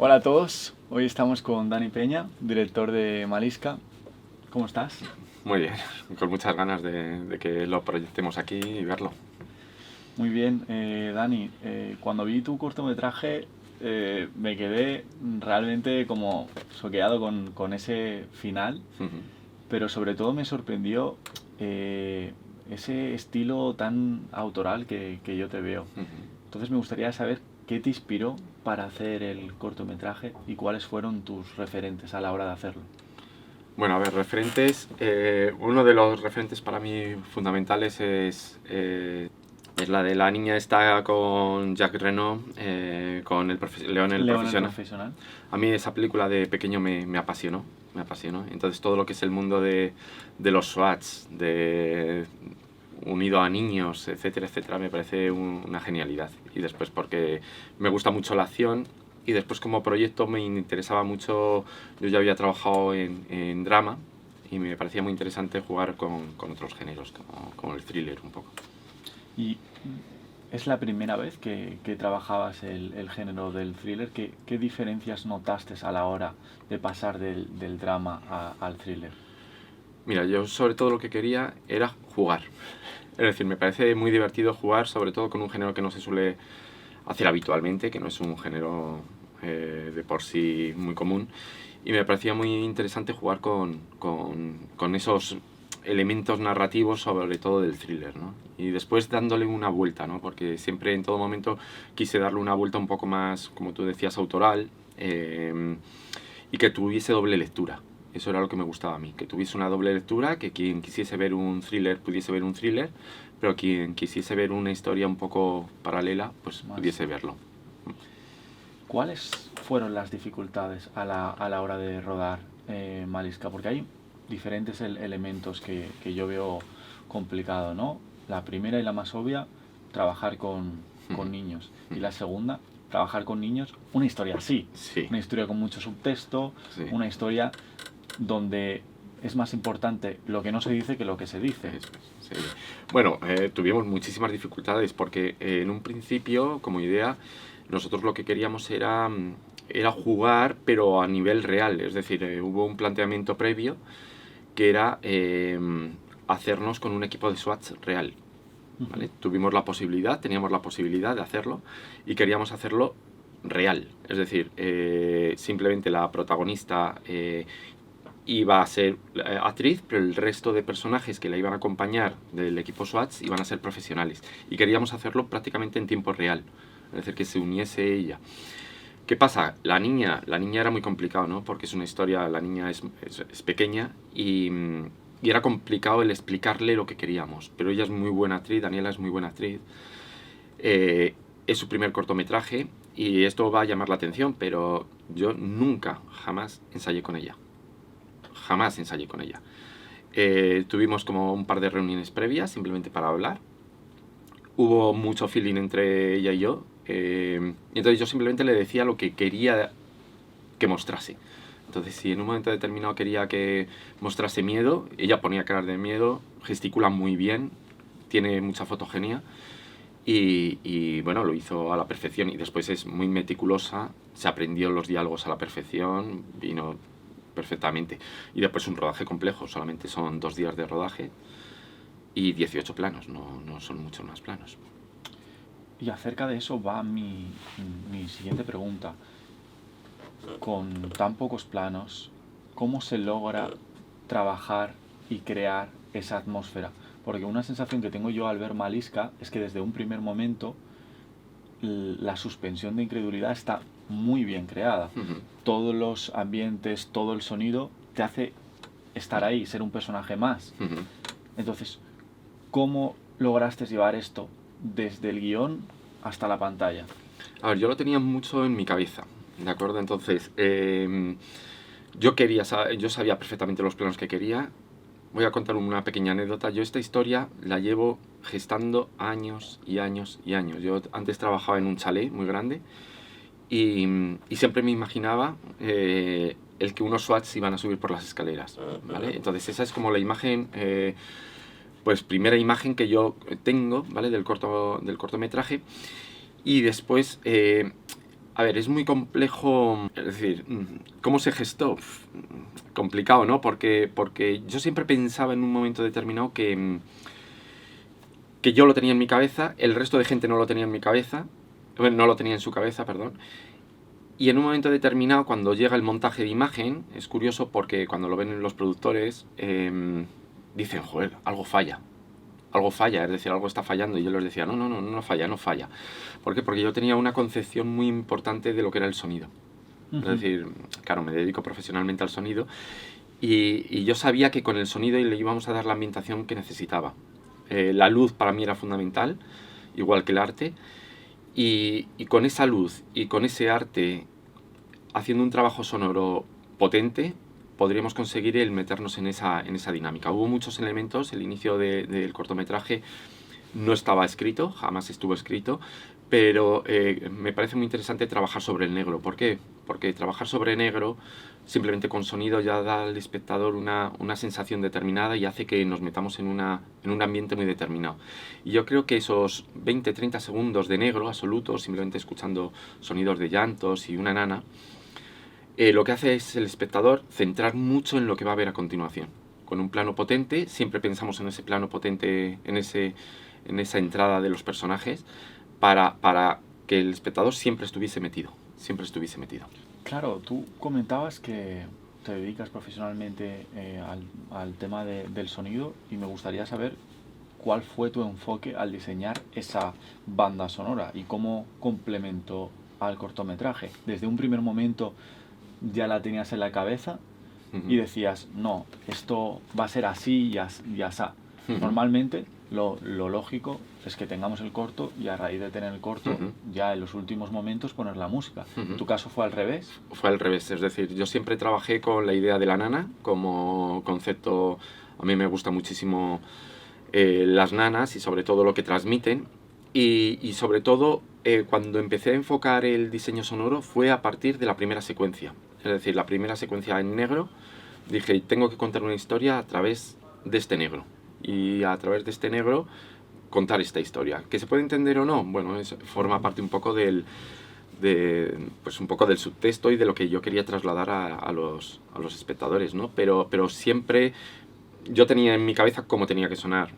Hola a todos, hoy estamos con Dani Peña, director de Malisca. ¿Cómo estás? Muy bien, con muchas ganas de que lo proyectemos aquí y verlo. Muy bien, Dani, cuando vi tu cortometraje me quedé realmente como soqueado con ese final, Ujú. pero sobre todo me sorprendió eh, ese estilo tan autoral que yo te veo. Ujú. Entonces me gustaría saber qué te inspiró para hacer el cortometraje y cuáles fueron tus referentes a la hora de hacerlo. Bueno, a ver, referentes. Uno de los referentes para mí fundamentales es la de la niña está con Jack Reno, con León el León el profesional. profesional. A mí esa película de pequeño me apasionó, me apasionó. Entonces todo lo que es el mundo de los SWATs, unido a niños, etcétera, etcétera, me parece una genialidad. Y después porque me gusta mucho la acción y después como proyecto me interesaba mucho, yo ya había trabajado en drama y me parecía muy interesante jugar con otros géneros, como el thriller un poco. Y es la primera vez que trabajabas el género del thriller. ¿Qué diferencias notaste a la hora de pasar del drama al thriller? Mira, yo sobre todo lo que quería era jugar. Es decir, me parece muy divertido jugar, sobre todo con un género que no se suele hacer habitualmente, que no es un género de por sí muy común. Y me parecía muy interesante jugar con esos elementos narrativos, sobre todo del thriller, ¿no? Y después dándole una vuelta, ¿no? Porque siempre en todo momento quise darle una vuelta un poco más, como tú decías, autoral, y que tuviese doble lectura. Eso era lo que me gustaba a mí, que tuviese una doble lectura, que quien quisiese ver un thriller pudiese ver un thriller, pero quien quisiese ver una historia un poco paralela, pues Más. pudiese verlo. ¿Cuáles fueron las dificultades a la hora de rodar Malisca? Porque hay diferentes elementos que yo veo complicado, ¿no? La primera y la más obvia, trabajar con niños. Y la segunda, trabajar con niños, una historia así, Sí, una historia con mucho subtexto, sí. una historia donde es más importante lo que no se dice que lo que se dice. Eso es, sí. Bueno, tuvimos muchísimas dificultades porque en un principio, como idea, nosotros lo que queríamos era jugar, pero a nivel real. Es decir, hubo un planteamiento previo que era hacernos con un equipo de SWAT real. ¿Vale? Teníamos la posibilidad de hacerlo y queríamos hacerlo real. Es decir, simplemente la protagonista iba a ser actriz, pero el resto de personajes que la iban a acompañar del equipo SWAT iban a ser profesionales. Y queríamos hacerlo prácticamente en tiempo real, es decir, que se uniese ella. ¿Qué pasa? La niña era muy complicado, ¿no? Porque es una historia, la niña es pequeña y era complicado el explicarle lo que queríamos. Pero ella es muy buena actriz, Daniela es muy buena actriz. Es su primer cortometraje y esto va a llamar la atención, pero yo nunca, jamás ensayé con ella. Jamás ensayé con ella. Tuvimos como un par de reuniones previas simplemente para hablar. Hubo mucho feeling entre ella y yo. Y entonces yo simplemente le decía lo que quería que mostrase. Entonces, si en un momento determinado quería que mostrase miedo, ella ponía caras de miedo, gesticula muy bien, tiene mucha fotogenia y bueno, lo hizo a la perfección y después es muy meticulosa, se aprendió los diálogos a la perfección, vino perfectamente. Y después un rodaje complejo, solamente son 2 días de rodaje y 18 planos, no son muchos más planos. Y acerca de eso va mi siguiente pregunta. Con tan pocos planos, ¿cómo se logra trabajar y crear esa atmósfera? Porque una sensación que tengo yo al ver Malisca es que desde un primer momento la suspensión de incredulidad está muy bien creada. Todos los ambientes, todo el sonido te hace estar ahí, ser un personaje más. Entonces, ¿cómo lograste llevar esto desde el guión hasta la pantalla? A ver, yo lo tenía mucho en mi cabeza, ¿de acuerdo? Entonces, yo sabía perfectamente los planos que quería. Voy a contar una pequeña anécdota. Yo esta historia la llevo gestando años y años y años. Yo antes trabajaba en un chalet muy grande y siempre me imaginaba el que unos SWATs iban a subir por las escaleras, ¿vale? Entonces esa es como la imagen, pues primera imagen que yo tengo, ¿vale? Del cortometraje. Y después A ver, es muy complejo, es decir, ¿cómo se gestó? Complicado, ¿no? Porque yo siempre pensaba en un momento determinado que yo lo tenía en mi cabeza, el resto de gente no lo tenía en mi cabeza, bueno, no lo tenía en su cabeza, perdón. Y en un momento determinado, cuando llega el montaje de imagen, es curioso porque cuando lo ven los productores, dicen, joder, algo falla. Algo falla, es decir, algo está fallando. Y yo les decía, no falla, no falla. ¿Por qué? Porque yo tenía una concepción muy importante de lo que era el sonido. Es decir, claro, me dedico profesionalmente al sonido y yo sabía que con el sonido le íbamos a dar la ambientación que necesitaba. La luz para mí era fundamental, igual que el arte. Y con esa luz y con ese arte, haciendo un trabajo sonoro potente, podríamos conseguir el meternos en esa dinámica. Hubo muchos elementos, el inicio del cortometraje no estaba escrito, jamás estuvo escrito, pero me parece muy interesante trabajar sobre el negro. ¿Por qué? Porque trabajar sobre negro, simplemente con sonido, ya da al espectador una sensación determinada y hace que nos metamos en un ambiente muy determinado. Y yo creo que esos 20-30 segundos de negro absoluto, simplemente escuchando sonidos de llantos y una nana, lo que hace es el espectador centrar mucho en lo que va a ver a continuación. Con un plano potente, siempre pensamos en ese plano potente, en esa entrada de los personajes, para que el espectador siempre estuviese metido. Claro, tú comentabas que te dedicas profesionalmente al tema del sonido y me gustaría saber cuál fue tu enfoque al diseñar esa banda sonora y cómo complementó al cortometraje. Desde un primer momento ya la tenías en la cabeza y decías, no, esto va a ser así y asá. Normalmente lo lógico es que tengamos el corto y a raíz de tener el corto ya en los últimos momentos poner la música. ¿En tu caso fue al revés? Fue al revés, es decir, yo siempre trabajé con la idea de la nana como concepto. A mí me gusta muchísimo las nanas y sobre todo lo que transmiten y sobre todo cuando empecé a enfocar el diseño sonoro fue a partir de la primera secuencia. Es decir, la primera secuencia en negro, dije, tengo que contar una historia a través de este negro. Y a través de este negro contar esta historia. ¿Que se puede entender o no? Bueno, forma parte un poco pues un poco del subtexto y de lo que yo quería trasladar a los espectadores, ¿no? Pero siempre yo tenía en mi cabeza cómo tenía que sonar.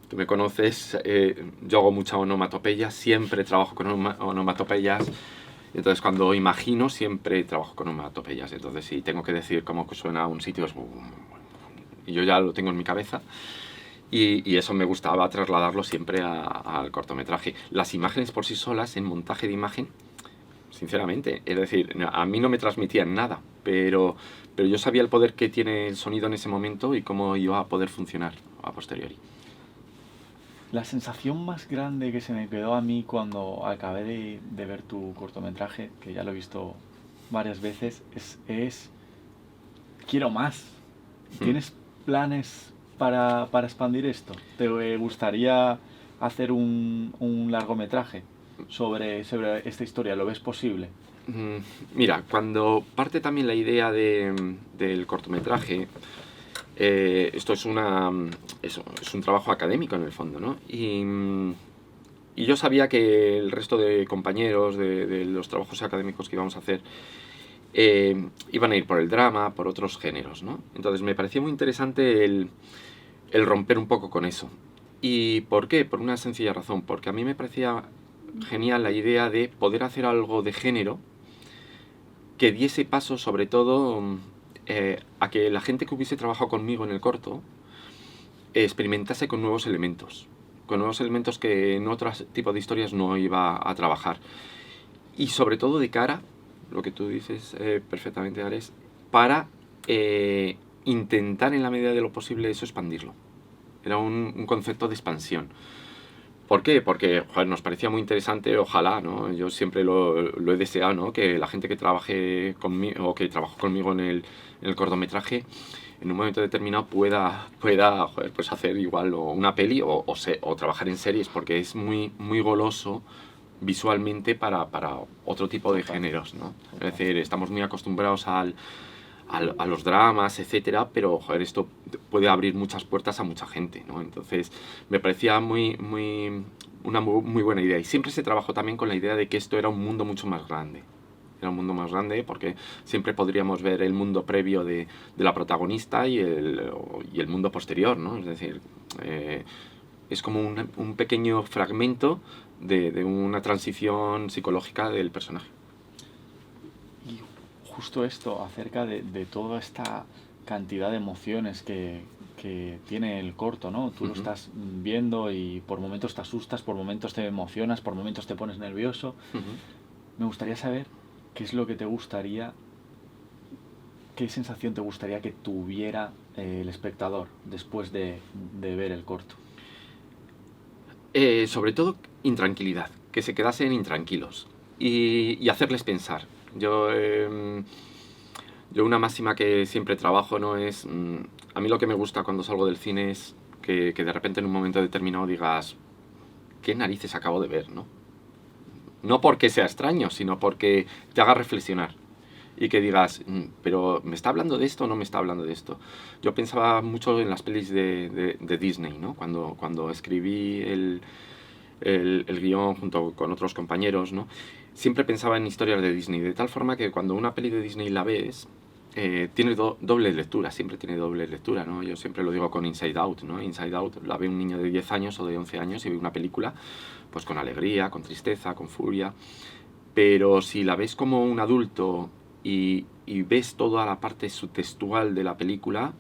Tú me conoces, yo hago mucha onomatopeya, siempre trabajo con onomatopeyas. Entonces cuando imagino siempre trabajo con onomatopeyas. Entonces si tengo que decir cómo suena un sitio es... Y yo ya lo tengo en mi cabeza y eso me gustaba trasladarlo siempre al cortometraje. Las imágenes por sí solas, en montaje de imagen, sinceramente, es decir, a mí no me transmitían nada, pero yo sabía el poder que tiene el sonido en ese momento y cómo iba a poder funcionar a posteriori. La sensación más grande que se me quedó a mí cuando acabé de ver tu cortometraje, que ya lo he visto varias veces, es quiero más. ¿Tienes planes para expandir esto? ¿Te gustaría hacer un largometraje sobre esta historia? ¿Lo ves posible? Mira, cuando parte también la idea del cortometraje, esto es un trabajo académico en el fondo, ¿no? Y yo sabía que el resto de compañeros de los trabajos académicos que íbamos a hacer iban a ir por el drama, por otros géneros, ¿no? Entonces me parecía muy interesante el romper un poco con eso. ¿Y por qué? Por una sencilla razón, porque a mí me parecía genial la idea de poder hacer algo de género que diese paso sobre todo a que la gente que hubiese trabajado conmigo en el corto experimentase con nuevos elementos que en otros tipos de historias no iba a trabajar. Y sobre todo de cara, lo que tú dices perfectamente, Ares, para intentar en la medida de lo posible eso expandirlo. Era un concepto de expansión. ¿Por qué? Porque joder, nos parecía muy interesante, ojalá, ¿no? Yo siempre lo he deseado, ¿no? Que la gente que trabaje conmigo o que trabajó conmigo en el cortometraje en un momento determinado pueda joder, pues hacer igual o una peli o trabajar en series, porque es muy, muy goloso visualmente para otro tipo de géneros, ¿no? Es decir, estamos muy acostumbrados a los dramas, etcétera, pero joder, esto puede abrir muchas puertas a mucha gente, ¿no? Entonces me parecía muy, muy, una muy buena idea. Y siempre se trabajó también con la idea de que esto era un mundo mucho más grande. Era un mundo más grande porque siempre podríamos ver el mundo previo de la protagonista y el mundo posterior, ¿no? Es decir, es como un pequeño fragmento de una transición psicológica del personaje. Y justo esto, acerca de toda esta cantidad de emociones que tiene el corto, ¿no? Tú lo estás viendo y por momentos te asustas, por momentos te emocionas, por momentos te pones nervioso. Me gustaría saber qué es lo que te gustaría, qué sensación te gustaría que tuviera el espectador después de ver el corto. Sobre todo intranquilidad, que se quedasen intranquilos y hacerles pensar. Yo una máxima que siempre trabajo, ¿no? Es, a mí lo que me gusta cuando salgo del cine es que de repente en un momento determinado digas, ¿qué narices acabo de ver, no? No porque sea extraño, sino porque te haga reflexionar. Y que digas, pero ¿me está hablando de esto o no me está hablando de esto? Yo pensaba mucho en las pelis de Disney, ¿no? Cuando escribí el guión junto con otros compañeros, ¿no? Siempre pensaba en historias de Disney, de tal forma que cuando una peli de Disney la ves, tiene doble lectura, siempre tiene doble lectura, ¿no? Yo siempre lo digo con Inside Out, ¿no? Inside Out la ve un niño de 10 años o de 11 años y ve una película pues con alegría, con tristeza, con furia, pero si la ves como un adulto y ves toda la parte subtextual de la película,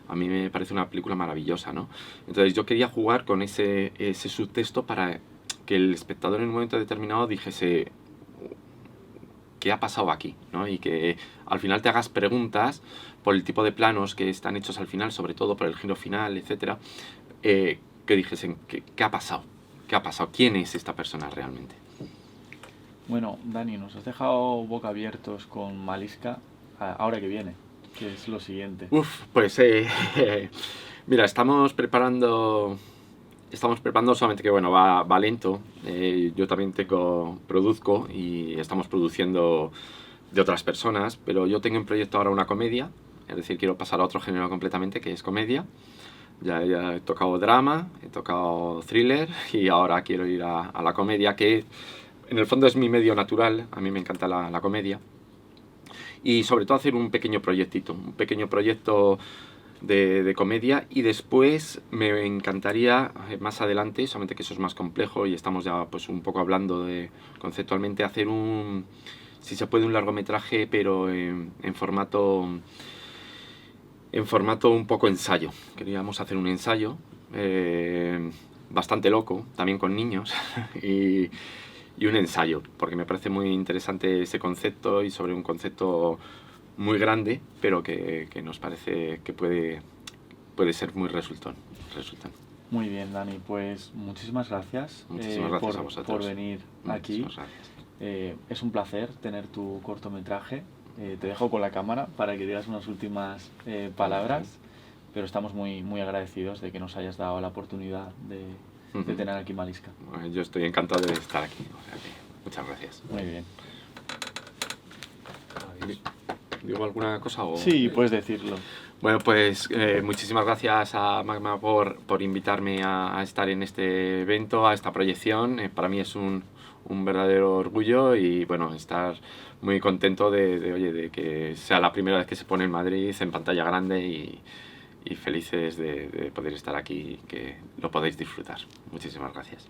a mí me parece una película maravillosa, ¿no? Entonces yo quería jugar con ese subtexto para que el espectador en un momento determinado dijese, ¿qué ha pasado aquí? ¿No? Y que al final te hagas preguntas por el tipo de planos que están hechos al final, sobre todo por el giro final, etcétera, que dijesen, ¿qué ha pasado? ¿Qué ha pasado? ¿Quién es esta persona realmente? Bueno, Dani, nos has dejado boca abiertos con Maliska, ahora que viene, que es lo siguiente. Pues mira, estamos preparando solamente que bueno, va lento. Yo también produzco y estamos produciendo de otras personas, pero yo tengo en proyecto ahora una comedia, es decir, quiero pasar a otro género completamente, que es comedia. Ya he tocado drama, he tocado thriller y ahora quiero ir a la comedia, que en el fondo es mi medio natural, a mí me encanta la comedia. Y sobre todo hacer un pequeño proyecto de comedia, y después me encantaría más adelante, solamente que eso es más complejo y estamos ya pues un poco hablando de conceptualmente, hacer si se puede, un largometraje, pero en formato un poco ensayo. Queríamos hacer un ensayo bastante loco, también con niños, y un ensayo, porque me parece muy interesante ese concepto y sobre un concepto muy grande, pero que nos parece que puede ser muy resultón. Muy bien, Dani, pues muchísimas gracias, Muchísimas gracias a vosotros por venir aquí. Gracias. Es un placer tener tu cortometraje. Te dejo con la cámara para que digas unas últimas palabras, pero estamos muy agradecidos de que nos hayas dado la oportunidad de tener aquí Maliska. Yo estoy encantado de estar aquí, o sea que muchas gracias. Muy bien. ¿Digo alguna cosa? Sí, puedes decirlo. Bueno, pues muchísimas gracias a Magma por invitarme a estar en este evento, a esta proyección. Para mí es un verdadero orgullo y bueno, estar muy contento de que sea la primera vez que se pone en Madrid en pantalla grande y felices de poder estar aquí y que lo podéis disfrutar. Muchísimas gracias.